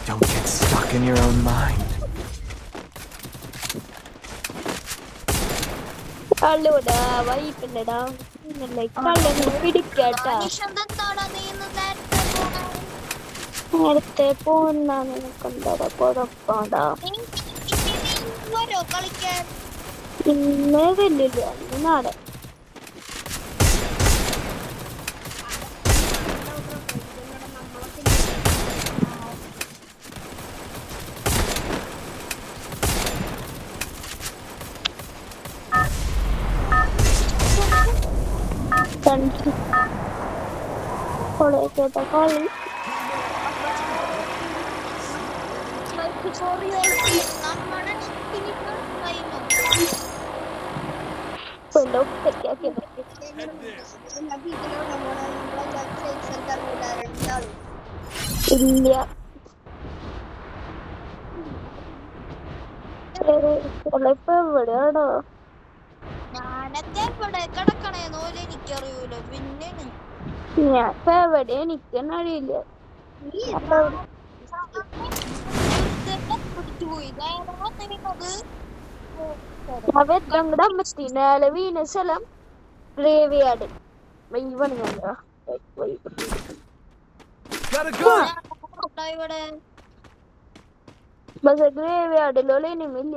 Don't get stuck in your own mind. കള്ളൂടാ വൈപ്പില്ലടാ കള്ളനെ പിടിക്കാട്ടാ. നേരത്തെ പോകുന്ന നിനക്കെന്താടാ കുഴപ്പമാടാ? ഇന്നേ വെല്ലില്ല നാളെ. കേട്ടാ കളി ഇല്ല. ഇപ്പൊ എവിടെയാണോ? ഞാനൊക്കെ ഇവിടെ കിടക്കണേന്നോലും എനിക്കറിയൂല. പിന്നെ ഞാൻ ഇപ്പൊ എവിടെ എനിക്കെന്നെ അറിയില്ല. അവെല്ലാം കൂടെ അമ്മത്തി നേരെ വീണ സ്ഥലം ഗ്രേവിയാർഡ് വൈവണിയല്ല. പക്ഷെ ഗ്രേവിയാർഡിലുള്ള ഇനിമില്ല.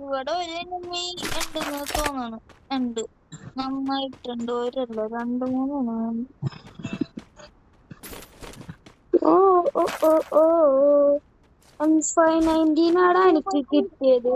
ഇവിടെ ഒരു എനിമി ഉണ്ടെന്ന് തോന്നണം. ഉണ്ട്, നന്നായിട്ടുണ്ട്. ഒരല്ല 2-3 ഓ ഓ ഓ ഓ 519 ആണ് എനിക്ക് കിട്ടിയത്.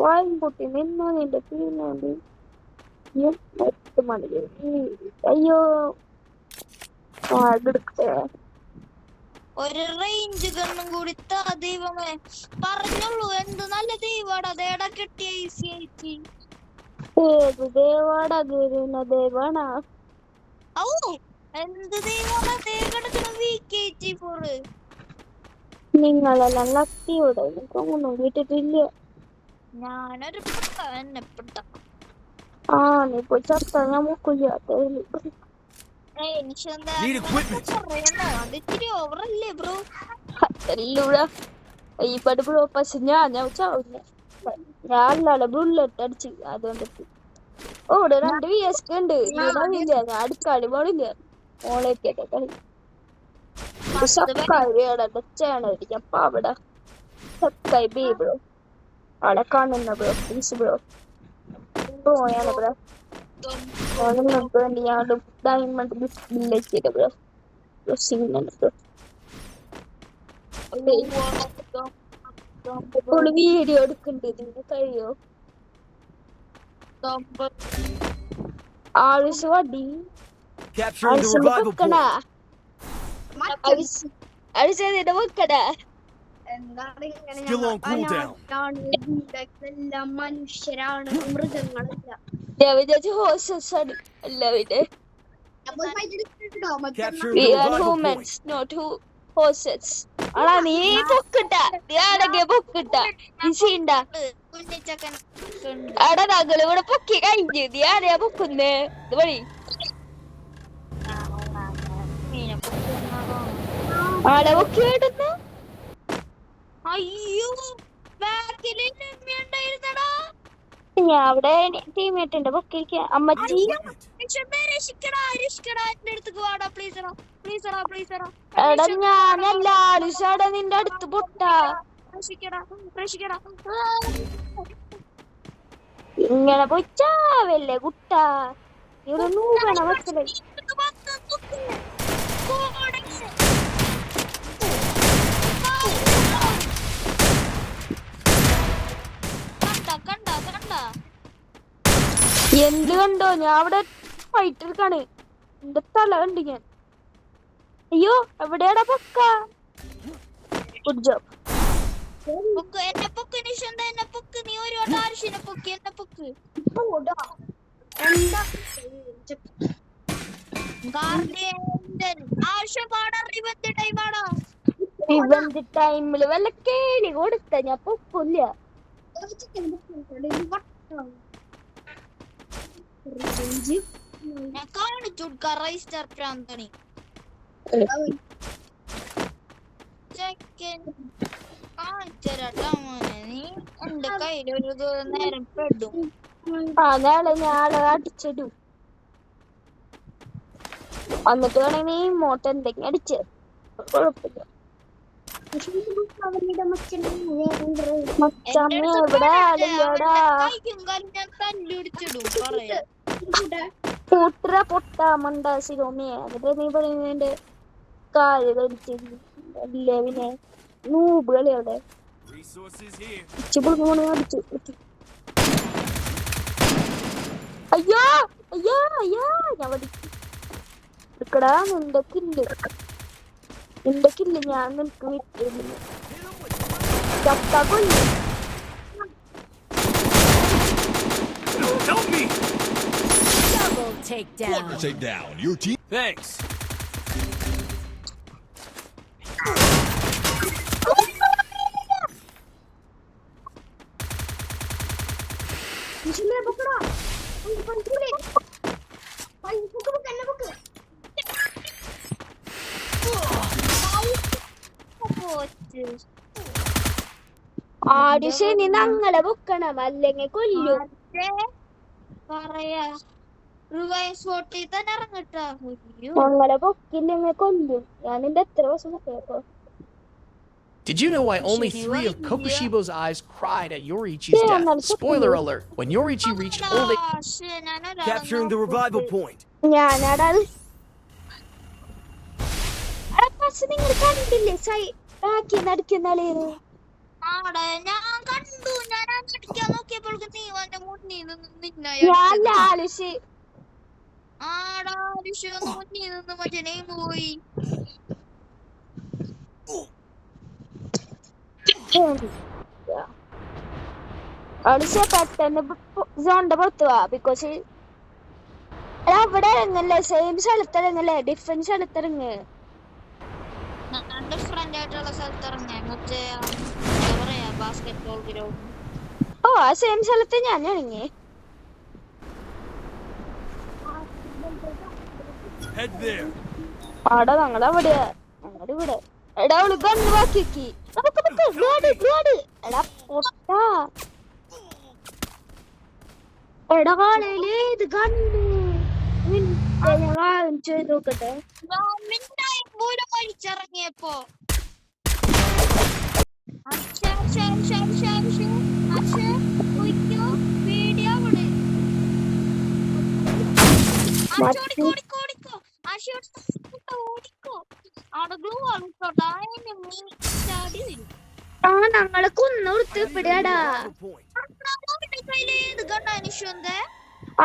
വായും പൊട്ടി നിന്നോ നിന്റെ തീരുമാനം. അയ്യോ എടുക്കട്ടെ. ഒരു റേഞ്ച് ഗണ്ണും കൂടി താ ദൈവമേ. പറഞ്ഞുള്ളൂ എന്ത് നല്ല ദൈവാടാ ദേടാ കിട്ടിയ ഈസി ആയിട്ട്. ഏത് ദേവാടാ? ഗുരുന ദേവാണ. ഔ എന്ത് ദൈവാടാ ദേകടക്കണ VK84. നിങ്ങളെല്ലാം ലക്കിയോടെ എനിക്കൊന്നും കിട്ടിട്ടില്ല. ഞാനൊരു എന്നെപ്പെട്ട ആ നീ പോയി ചത്ത ഞാൻ മുക്കില്ല. അതിച്ചിരി ഓവറല്ലേ ബ്രോ? എല്ലൂടെ ഈ പട് ബ്രോ. പക്ഷെ ഞാൻ ചാവില്ല. ഞാൻ അല്ലാതെ ബുള്ളറ്റ് അടിച്ച് അതുകൊണ്ട് ഓടെ 2 VSK ഉണ്ട്. ഇല്ല ഞാൻ അടുക്കാടി പോണില്ല. ഓളേക്കട്ടെ കളി സബ്സ്ക്രൈബ് അവിടെ സബ്സ്ക്രൈബ് ചെയ്യ ബ്രോ. അവിടെ കാണുന്ന ബ്രോ പ്ലീസ് ബ്രോ. പോയാണ് ബ്രോ. നിങ്ങൾക്ക് വേണ്ടി ഞാൻ ഡയമണ്ട് ബില്ലേക്ക് ബ്രോ. ഇപ്പോൾ വീഡിയോ എടുക്കണ്ടത് കഴിയോ? ആവശ്യം വടി വെക്കണ അഴിച്ചതിന്റെ വെക്കണ മനുഷ്യരാണ്, മൃഗങ്ങളല്ല. ഞാൻ വിചാരിച്ചു ഹോഴ്സസ് ആണ്. എല്ലാവരുടെ humans not horses. ആണാ നീ പൊക്കിട്ട നീ ആരൊക്കെ പൊക്കിട്ട നീ സീണ്ട ആടാ ഞങ്ങൾ ഇവിടെ പൊക്കി കഴിഞ്ഞു. നീ ആരെയാ പൊക്കുന്നേ? ഇത് വഴി ആടെ പൊക്കി വേണ്ടുന്ന. അയ്യോ ബാക്കില് ഉണ്ടായിരുന്നടാ. ഞാൻ അവിടെ ടീമേറ്റിന്റെ പൊക്കിരിക്ക. അമ്മച്ചി എടാ ഞാനല്ല ആരുഷാടാ നിന്റെ അടുത്ത് പൊട്ടാ. ഇങ്ങനെ പൊച്ചാവല്ലേ കുട്ടാ. ഇവിടെ നൂകണ മനസ്സിലായി. എന്ത് കണ്ടോ? ഞാൻ അവിടെ ഫൈറ്റ് എടുക്കാണ്. എന്റെ തല കണ്ടു ഞാൻ. അയ്യോ എവിടെയാടാ പൊക്ക? Good job. ഇവന്റ് ടൈമില് വല്ല കേളി കൊടുത്ത ഞാൻ പൊക്കില്ല. റിവെഞ്ച് ഞാൻ കാണിച്ചു കൊടുക്കാം റൈസ്റ്റർ പ്രാന്തണി ചെക്കൻ കാണിച്ചരാട്ടാ മോനെ. നീ എന്റെ കയ്യിലൊരു നേരം പെടും. ഞാളെ അടിച്ചിടും. എന്നിട്ട് വേണമെങ്കിൽ നീ ഇമോട്ട് എന്തെങ്കിലും അടിച്ച് കുഴപ്പമില്ല. മച്ചമ്മ എവിടെ ആളിയോടാ കൂട്ടറ പൊട്ടാമണ്ട സിരോമിയെ. എന്നിട്ട് നീ പറയുന്നതിന്റെ കാല് കളിച്ചില്ലേ പിന്നെ നൂബ് കളി അവിടെ അടിച്ചു. അയ്യോ അയ്യോ അയ്യോ ഞാൻ എടുക്കടാ നിന്റെ കില്ല് ഞാൻ നിനക്ക് വിട്ടിരുന്നു. ചത്താ കൊല്ലു. Take down your team. Thanks. ആടിശനി ഞങ്ങളെ പൊക്കണം അല്ലെങ്കിൽ കൊല്ലും. പറയാ റിവൈസ് തന്നെ ഇറങ്ങട്ടാ. ഞങ്ങളെ പൊക്കില്ലെങ്കിൽ കൊല്ലും. ഞാൻ നിന്റെ എത്ര ദിവസം പൊക്കോ. Did you know why only 3 of Kokushibo's eyes cried at Yoriichi's death? Spoiler alert, when Yoriichi reached old age... Capturing the revival point. ഞാനടാ നിങ്ങൾ കണ്ടില്ലേ ബാക്കി നടിക്കുന്നളേന്ന്. ഞാൻ കണ്ടു. ഞാൻ അടിക്കാൻ നോക്കിയപ്പോൾ നീ വന്റെ മുന്നിൽ നിന്ന് മുന്നിൽ നിന്ന് മറ്റേ പോയി. അളിശ പെട്ടെന്ന് സോണിന്റെ പുറത്ത് പോവാ. ബിക്കോസ് അവിടെ ഇറങ്ങല്ലേ, സെയിം സ്ഥലത്തിറങ്ങല്ലേ, ഡിഫറെന്റ് സ്ഥലത്തിറങ്ങ്. ഡിഫറെന്റ് ആയിട്ടുള്ള സ്ഥലത്തിറങ്ങാൻ മറ്റേ എന്താ പറയാ ബാസ്കറ്റ് ബോൾ ഗ്രൗണ്ട്. ഓ ആ സെയിം സ്ഥലത്ത് ഞാൻ ഇറങ്ങി. Head there. ആടാ ഞങ്ങളവിടെയാ, ഞങ്ങളിവിടെ. എടാ അവള് ഗണ്ണ് ബാക്കി വെക്കി. എടാ പൊട്ടാ എടാ കാളയില് ഇത് ഗണ്ണ് ചെയ്ത് നോക്കട്ടെ. കഴിച്ചിറങ്ങിയപ്പോ ഞങ്ങളെ കുന്നോർത്ത് ഇവിടെയാടാ.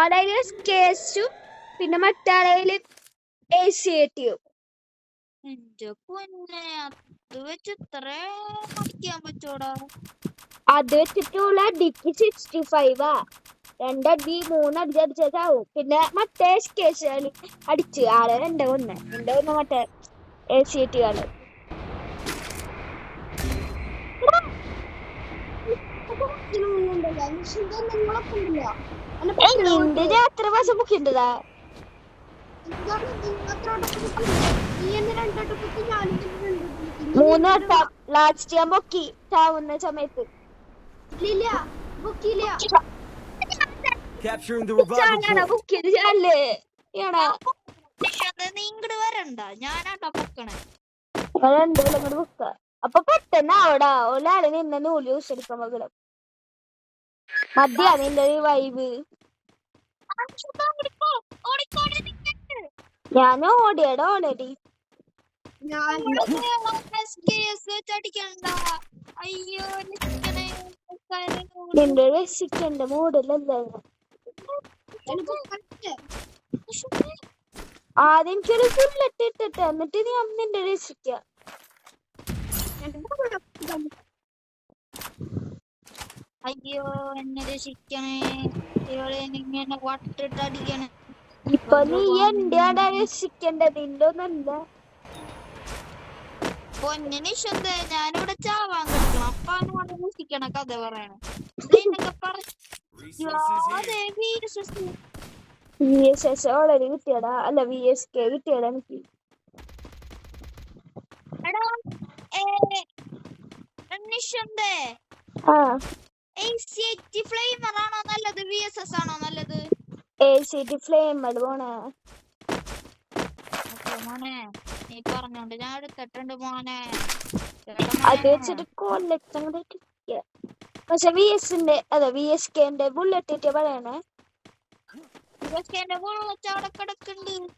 ആളയില് കേസും പിന്നെ മറ്റാളയില് AC80. എന്റെ പൊന്നെ അത് വെച്ച് ഇത്ര അടിക്കാൻ പറ്റോടാ? അത് വെച്ചിട്ടുള്ള അടിക്ക് 65 2 അടി 3 അടി അടിച്ചാവും. പിന്നെ മറ്റേ കേസ് അടിച്ച് ആളെ 2 മറ്റേ AC80 ആള്. നിന്റെ എത്ര മാസം ബുക്കിണ്ടതാ? 3 വട്ടം ലാസ്റ്റ് ഞാൻ പൊക്കി ചാവുന്ന സമയത്ത്. Capturing the revival point. ബുക്കിയത് ചാലേ നീ ഇങ്ങോട്ട് വരണ്ട, ഞാനാട്ടാ പൊക്കണേ. ഇങ്ങോട്ട് ബുക്ക. അപ്പൊ പെട്ടെന്ന് അവിടെ ഒരാള് നിന്ന് നൂല് യൂസ് എടുക്കാൻ മകള് മതിയാ നിന്റെ ഒരു വൈബ്. ഞാൻ ഓടിയടാ ഓൾറെഡി. നിന്റെ രക്ഷിക്കണ്ട മൂടിലല്ലേ. ആദ്യം എനിക്കൊരു ബുള്ളറ്റ് ഇട്ടിട്ട് എന്നിട്ട് നീ നിന്റെ രക്ഷിക്ക. അയ്യോ എന്നെ രക്ഷിക്കണേ, ഇവളെങ്ങനെ വട്ടിട്ട് അടിക്കണേ. ഇപ്പൊ നീ എന്റെയാടാ രക്ഷിക്കണ്ടത്, നിന്റെ ഒന്നല്ല. പൊന്നിനിഷന്തേ ഞാനിവിടെ ചാവാൻ കിടക്കണം. അപ്പാണ് അവിടെ രക്ഷിക്കണ കഥ പറയണേ. VSS ഓൾറെഡി കിട്ടിയടാ. അല്ല VSK കിട്ടിയടാ എനിക്ക്. എടാ നിഷന്തേ ആ AC80 ഫ്ലെയിമർ ആണോ നല്ലത് VSS ആണോ നല്ലത്? ACT ഫ്ലെയിം അത് പോണേ. മോനെ നീ പറഞ്ഞോണ്ട് ഞാൻ എടുത്തിട്ടുണ്ട് മോനെ. അത് വെച്ചിട്ട് കൊല്ലം പക്ഷെ VSന്റെ അതെ VSKന്റെ ബുള്ളറ്റ് കിട്ടിയ പറയണേ. എന്റെ അവിടെ കിടക്കുന്നുണ്ട്.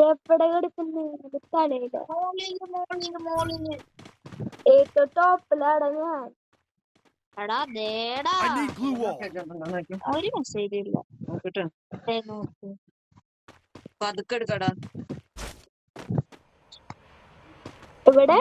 എവിടെ കിടക്കുന്നത്? തലയില് മോളില് ഏറ്റവും ടോപ്പിലാടാ ഞാൻ. എടാ ദേടാ I need glue wall. ഒരു മെസ്സേജ് ഇല്ല. നോക്ക് പതുക്കെടുക്കടാ. ഇവിടെ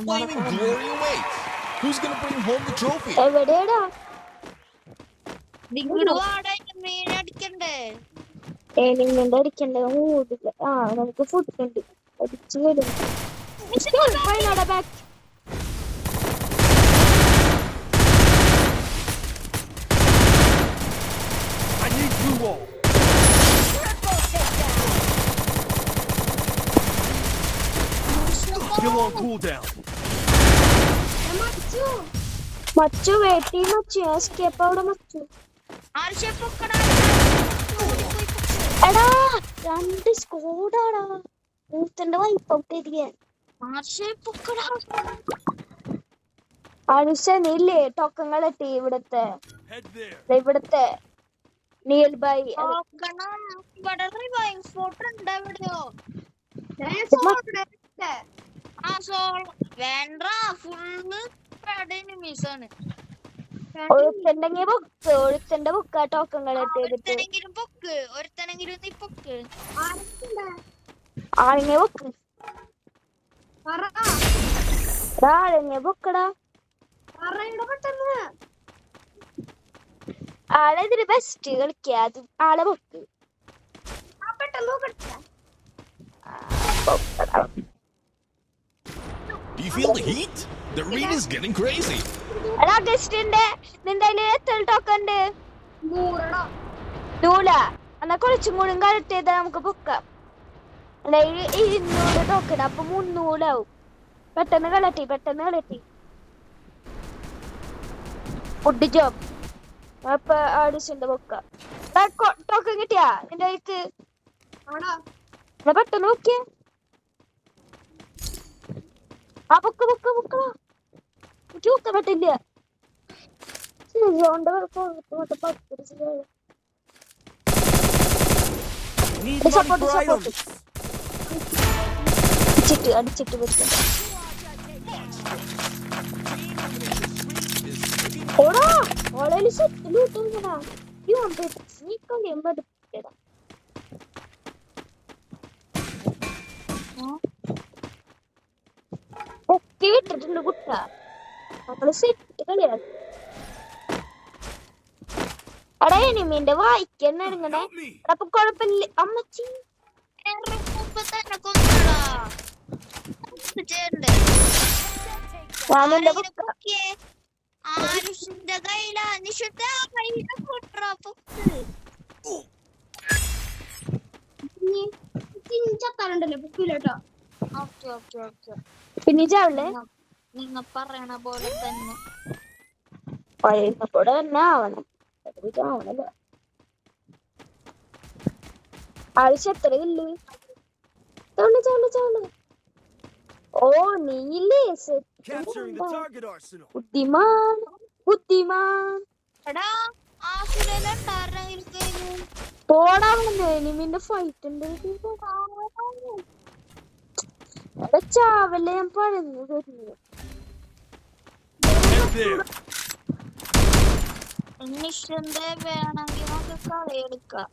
Flaming glory awaits. Who's gonna bring home the trophy? എവിടെയാടാ? നിങ്ങട് വാടാ മീൻ അടിക്കണ്ടേ? നിങ്ങളുടെ അടിക്കണ്ടേ? മൂടില്ല. ആ നമുക്ക് ഫുഡ് ഉണ്ട്. അടിച്ചു വരും. Back I need glue wall. Still on cooldown. മച്ചു വേട്ടി മച്ചു എസ്കേപ്പ് അവിടെ മച്ചു. എടാ 2 സ്കോഡാടാ. മൂത്തന്റെ വൈപ്പ് ഔട്ട് ചെയ്തിരിക്കാൻ. അനുസരില്ലേ ടോക്കങ്ങളെത്തി ഇവിടത്തെ Head there. ഇവിടത്തെ നിയർ ബൈ. ഒരുത്തണ്ടെങ്കിൽ പൊക്ക്. ഒരുത്തന്റെ പൊക്ക ടോക്കങ്ങളെത്തി എടുത്ത് ആളിങ്ങ പൊക്ക്. ആളിങ്ങ പൊക്കടാ. ആളെതിര് ബെസ്റ്റ് കളിക്ക. അത് ആളെ പൊക്ക്. Do you feel the heat? The rain is getting crazy. എടാ ഗസ്റ്റിന്റെ നിന്റെ എത്ര ടോക്കൺ ഉണ്ട്? 100 എന്നാ കുറച്ചും കൂടി കളക്ട് ചെയ്താ നമുക്ക് പൊക്കാം. 200 ടോക്കൺ അപ്പൊ 300 ആവും. പെട്ടെന്ന് കളട്ടി. ഫുഡ് ജോബ് അപ്പൊ ആഡിഷന്റെ പൊക്ക. ടോക്കൺ കിട്ടിയാ നിന്റെ കൈക്ക്? പെട്ടെന്ന് നോക്കിയേ. ആ പൊക്ക പറ്റില്ല. Need money for items. അടിച്ചിട്ട് വെക്കാം. ഓടാ ഓളയില് സെറ്റില് കിട്ടുന്നടാ. നീക്കൊണ്ട് 80 കിട്ടിയടാ. പൊക്കി വിട്ടിട്ടുണ്ട് കുട്ട. നമ്മള് സെറ്റ് കളിയാണ്. എടാ എനിമിന്റെ വായിക്കാൻ ഇറങ്ങണേ. അപ്പൊ കൊഴപ്പില്ല അമ്മച്ചി. ഞാനെന്റെ പൊക്ക. ആരുഷിന്റെ കയ്യിലാ നിഷിട്ട കയ്യിലെ പൊട്ടാ പൊക്ക്. ചത്താറുണ്ടല്ലോ പൊക്കിലോട്ടോ. ഓക്കെ പിന്നെ ചാവല്ലേ? നിങ്ങ പറയണ പോലെ തന്നെ പറയുന്നപ്പോടെ തന്നെ ആവണം. ആവണല്ലോ. ആവശ്യം എത്ര ഇല്ലേ? ചാവല്. ഓ നീയില്ലേ? Capturing the target arsenal. ബുദ്ധിമാൻ. എടാ ആസുരയിലുണ്ടായിരുന്നെങ്കിൽ പോടാവുന്നു. എനിമിന്റെ ഫൈറ്റ് ഉണ്ട്. എടാ ചാവല്ലേ? ഞാൻ പറഞ്ഞു തരുന്നു. Head there. നിഷിന്റെ വേണമെങ്കിൽ നമുക്ക് കളിയെടുക്കാം.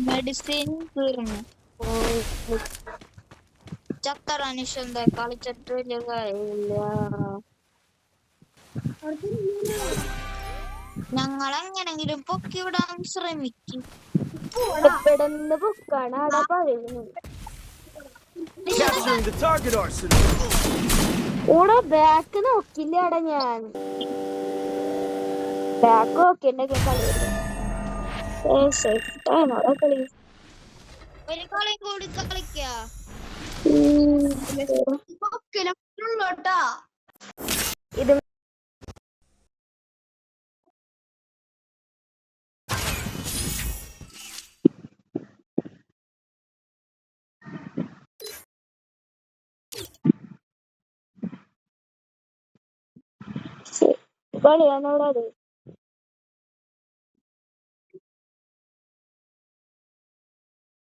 മെഡിസിൻ തീർന്നു. ചത്തറ നിഷന്റെ കളിച്ചിട്ട് വലിയ കാര്യമില്ല. ഞങ്ങൾ എങ്ങനെങ്കിലും പൊക്കി വിടാൻ ശ്രമിക്കും. എവിടെന്ന് ബുക്കാണ് ആടാ പറയുന്നത് Capturing the target arsenal. ഓടെ ബാക്ക് നോക്കില്ലാടാ ഞാൻ ബാക്ക് നോക്കിണ്ടെങ്കിൽ കളി സെറ്റാണോടാ കളി ഒരു കളിയും കൂടി കളിക്കാ പൊക്കിനുള്ളൂട്ടാ ഇത് കളിയാണോടാ അത്